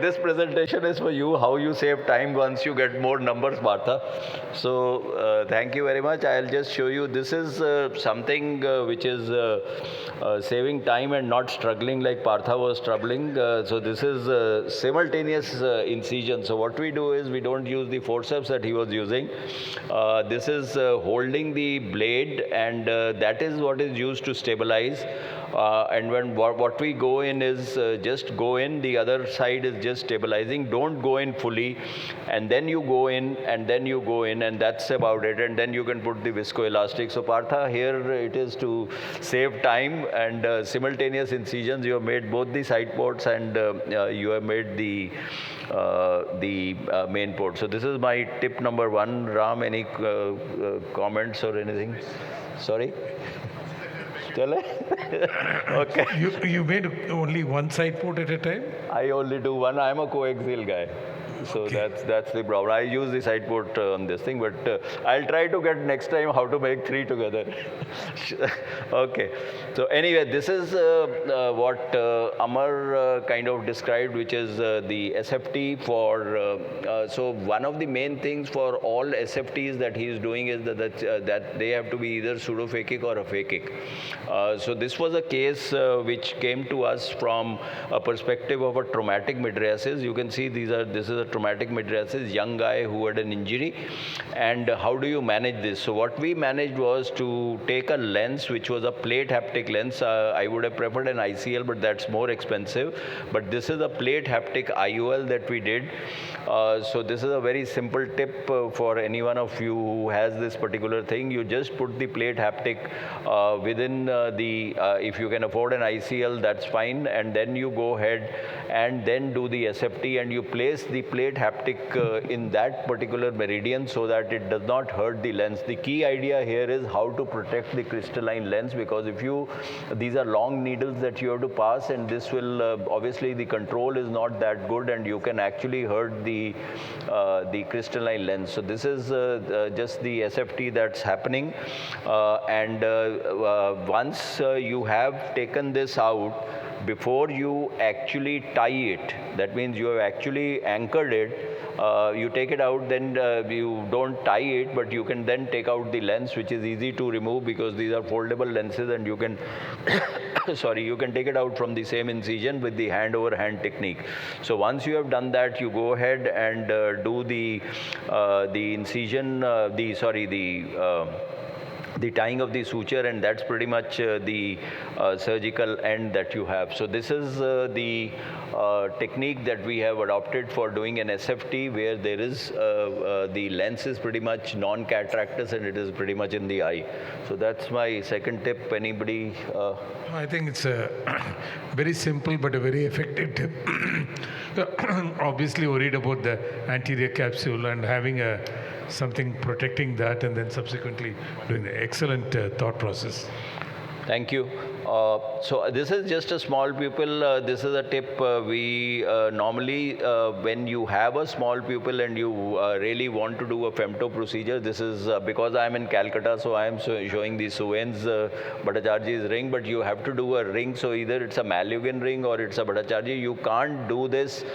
This presentation is for you, how you save time once you get more numbers, Partha. So thank you very much. I'll just show you. This is something which is saving time and not struggling like Partha was struggling. So this is simultaneous incision. So what we do is we don't use the forceps that he was using. This is holding the blade, and that is what is used to stabilize. And when what we go in is just go in, the other side is just stabilizing. Don't go in fully, and then you go in, and then you go in, and that's about it. And then you can put the viscoelastic. So Partha, here it is to save time and simultaneous incisions. You have made both the side ports, and you have made the main port. So this is my tip number 1. Ram, any comments or anything? Sorry? Okay. You made only one side port at a time? I only do one. I'm a coaxial guy. So Okay. that's the problem. I use the side port on this thing, but I'll try to get next time how to make 3 together. Okay. So anyway, this is what Amar kind of described, which is the SFT for. So one of the main things for all SFTs that he is doing is that they have to be either pseudophakic or aphakic. So this was a case which came to us from a perspective of a traumatic mydriasis. You can see this is a traumatic mydriasis, young guy who had an injury. And how do you manage this? So what we managed was to take a lens which was a plate haptic lens. I would have preferred an ICL, but that's more expensive. But this is a plate haptic IOL that we did. So this is a very simple tip for any one of you who has this particular thing. You just put the plate haptic within if you can afford an ICL, that's fine. And then you go ahead and then do the SFT, and you place the plate haptic in that particular meridian so that it does not hurt the lens. The key idea here is how to protect the crystalline lens, because these are long needles that you have to pass, and this will obviously the control is not that good, and you can actually hurt the crystalline lens. So this is just the SFT that's happening, and once you have taken this out, before you actually tie it, that means you have actually anchored it, you take it out, then you don't tie it, but you can then take out the lens, which is easy to remove because these are foldable lenses, and you can you can take it out from the same incision with the hand over hand technique. So once you have done that, you go ahead and do the incision, the tying of the suture, and that's pretty much the surgical end that you have. So this is the technique that we have adopted for doing an SFT, where there is the lens is pretty much non-cataractous and it is pretty much in the eye. So that's my second tip. Anybody? I think it's a very simple but a very effective tip. Obviously worried about the anterior capsule and having something protecting that, and then subsequently doing the excellent thought process. Thank you. So this is just a small pupil. This is a tip we normally, when you have a small pupil and you really want to do a femto procedure, this is because I am in Calcutta, so I am showing the Suven's Bhattacharya's ring, but you have to do a ring. So either it's a Malugan ring or it's a Bhattacharya. You can't do this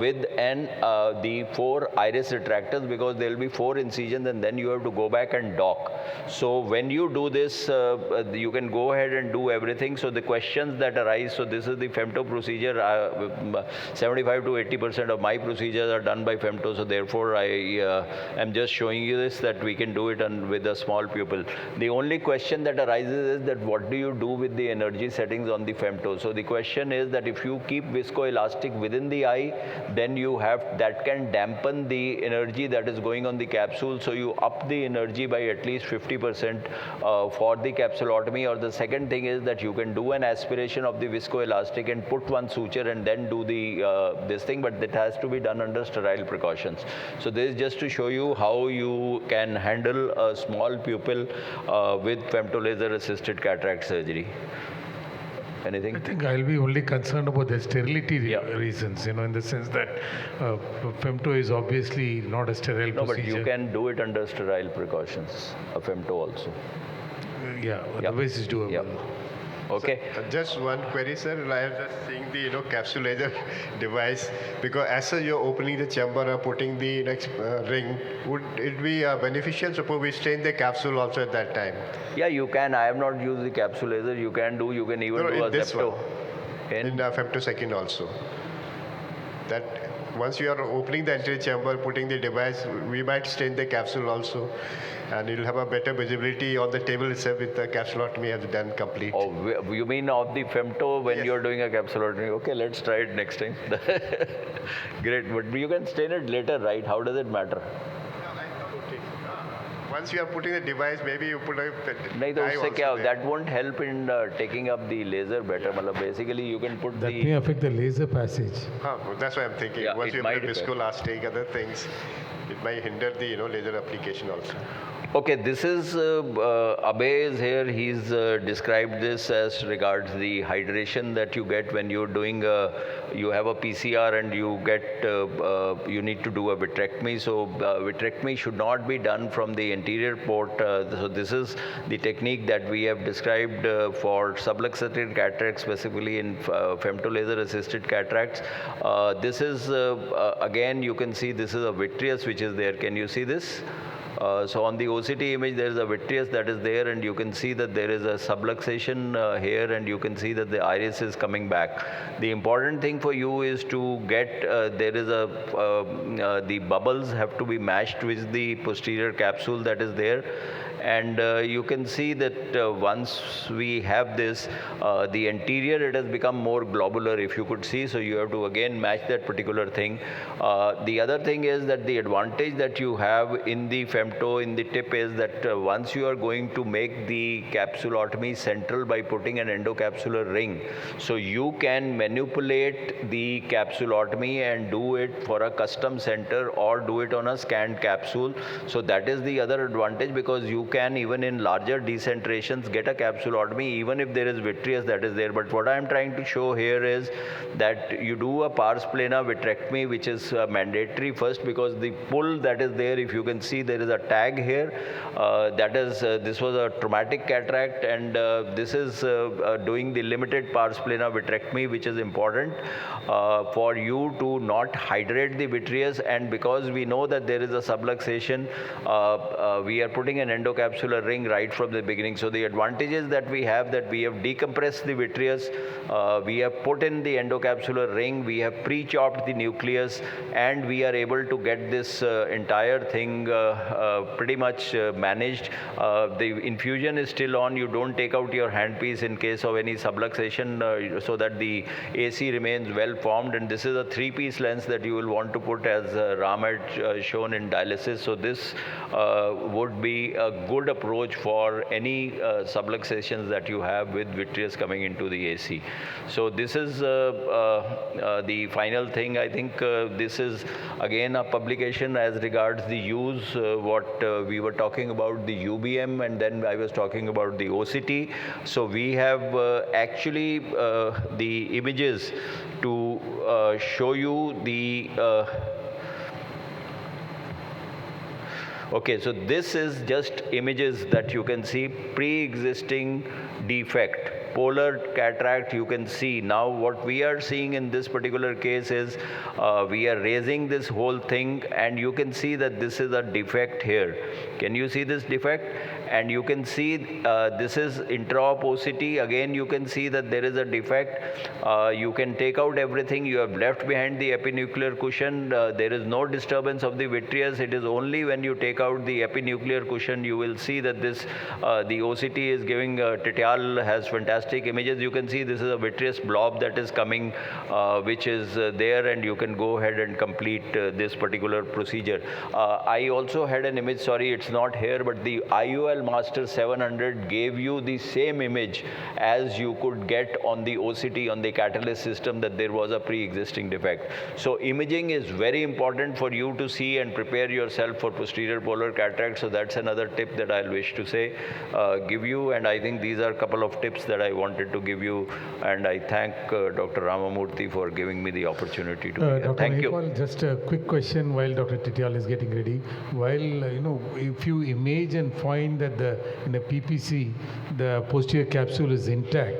with the 4 iris retractors, because there will be 4 incisions and then you have to go back and dock. So when you do this, you can go ahead and do everything. So the questions that arise, so this is the femto procedure. 75 to 80% of my procedures are done by femto, so therefore I am just showing you this, that we can do it with a small pupil. The only question that arises is that what do you do with the energy settings on the femto? So the question is that if you keep viscoelastic within the eye, then that can dampen the energy that is going on the capsule. So you up the energy by at least 50% for the capsulotomy. Or the second thing is that you can do an aspiration of the viscoelastic and put one suture and then do this thing, but that has to be done under sterile precautions. So this is just to show you how you can handle a small pupil with femtolaser assisted cataract surgery. Anything? I think I'll be only concerned about the sterility reasons, in the sense that femto is obviously not a sterile procedure. No, but you can do it under sterile precautions, a femto also. Otherwise it's doable. Yeah. Okay. Just one query, sir. I am just seeing the capsule laser device, because as you're opening the chamber or putting the next ring, would it be beneficial? Suppose we stain the capsule also at that time. Yeah, you can. I have not used the capsule laser. You can even do a this Zepto. one. In femtosecond also. That once you are opening the anterior chamber, putting the device, we might stain the capsule also, and you'll have a better visibility on the table itself with the capsulotomy have done complete. Oh, you mean of the femto when Yes. you're doing a capsulotomy? Okay, let's try it next time. Great, but you can stain it later, right? How does it matter? Once you are putting the device, maybe you put a नहीं तो dye उससे also क्या there. that won't help in taking up the laser better. मतलब basically you can put That the may affect the laser passage. That's why I'm thinking. Yeah, Once it you might have the affect. viscoelastic, other things, it might hinder the laser application also. Okay, this is Abhay is here. He's described this as regards the hydration that you get when you're doing you have a PCR and you get you need to do a vitrectomy. So vitrectomy should not be done from the anterior port. So this is the technique that we have described for subluxated cataracts, specifically in femtolaser assisted cataracts. This is again you can see this is a vitreous which is there. Can you see this? So on the OCT image, there is a vitreous that is there, and you can see that there is a subluxation here, and you can see that the iris is coming back. The important thing for you is to get there is a the bubbles have to be matched with the posterior capsule that is there. And you can see that once we have this, the anterior, it has become more globular, if you could see. So you have to again match that particular thing. The other thing is that the advantage that you have in the femto, in the tip, is that once you are going to make the capsulotomy central by putting an endocapsular ring, so you can manipulate the capsulotomy and do it for a custom center or do it on a scanned capsule. So that is the other advantage, because you can even in larger decentrations get a capsulotomy even if there is vitreous that is there. But what I am trying to show here is that you do a pars plana vitrectomy, which is mandatory first, because the pull that is there, if you can see there is a tag here, that is this was a traumatic cataract, and this is doing the limited pars plana vitrectomy, which is important for you to not hydrate the vitreous. And because we know that there is a subluxation, we are putting an endocapsular ring right from the beginning. So the advantages that we have have decompressed the vitreous, we have put in the endocapsular ring, we have pre-chopped the nucleus, and we are able to get this entire thing pretty much managed. The infusion is still on. You don't take out your handpiece in case of any subluxation, so that the AC remains well formed. And this is a 3-piece lens that you will want to put, as Ram had shown, in dialysis. So this would be a good approach for any subluxations that you have with vitreous coming into the AC. So this is the final thing. I think this is again a publication as regards the use, what we were talking about the UBM, and then I was talking about the OCT. So we have actually the images to show you the okay, so this is just images that you can see, pre-existing defect, polar cataract. You can see now what we are seeing in this particular case is we are raising this whole thing, and you can see that this is a defect here. Can you see this defect? And you can see this is intra-op OCT. Again, you can see that there is a defect. You can take out everything. You have left behind the epinuclear cushion. There is no disturbance of the vitreous. It is only when you take out the epinuclear cushion, you will see that this the OCT is giving Titial has fantastic images. You can see this is a vitreous blob that is coming, which is there, and you can go ahead and complete this particular procedure. I also had an image, sorry, it's not here, but the IOL Master 700 gave you the same image as you could get on the OCT on the Catalyst system, that there was a pre-existing defect. So imaging is very important for you to see and prepare yourself for posterior polar cataract. So that's another tip that I'll wish to say, give you. And I think these are a couple of tips that I wanted to give you. And I thank Dr. Ramamurthy for giving me the opportunity to be here. Dr. Thank you. Mahipal, just a quick question while Dr. Titial is getting ready. While, if you image and find that that in a PPC, the posterior capsule is intact,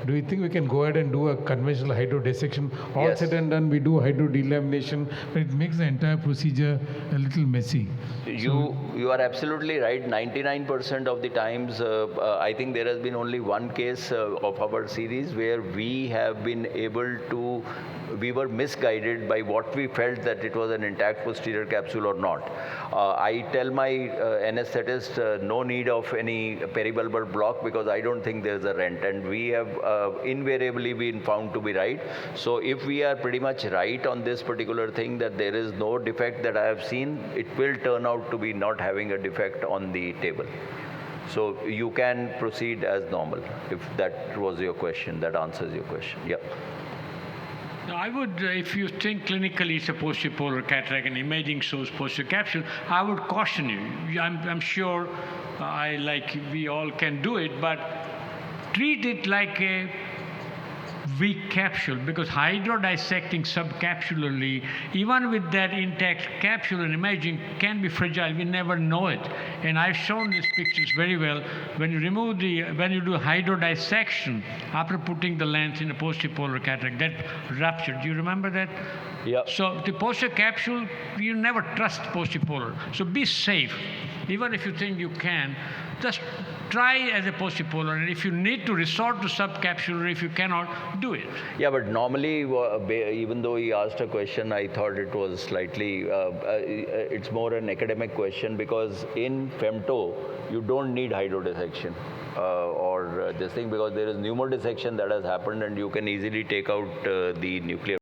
do you think we can go ahead and do a conventional hydrodissection? All Yes. said and done, we do hydrodelamination, but it makes the entire procedure a little messy. You are absolutely right. 99% of the times, I think there has been only one case of our series where we have been able to, we were misguided by what we felt that it was an intact posterior capsule or not. I tell my anesthetist no need of any peribulbar block because I don't think there's a rent, and we have invariably been found to be right. So if we are pretty much right on this particular thing that there is no defect that I have seen, it will turn out to be not having a defect on the table. So you can proceed as normal if that was your question, that answers your question. Yeah. Now, I would, if you think clinically it's a posterior polar cataract and imaging shows posterior capsule, I would caution you. I'm sure we all can do it, but treat it like a weak capsule, because hydrodissecting subcapsularly, even with that intact capsule and imaging, can be fragile. We never know it. And I've shown these pictures very well. When you when you do hydrodissection after putting the lens in a posterior polar cataract, that ruptured. Do you remember that? Yeah. So the posterior capsule, you never trust posterior polar. So be safe. Even if you think you can, just try as a posterior polar, and if you need to resort to subcapsular, if you cannot, do it. Yeah, but normally, even though he asked a question, I thought it was slightly, it's more an academic question, because in femto, you don't need hydrodissection or this thing, because there is pneumodissection that has happened and you can easily take out the nuclear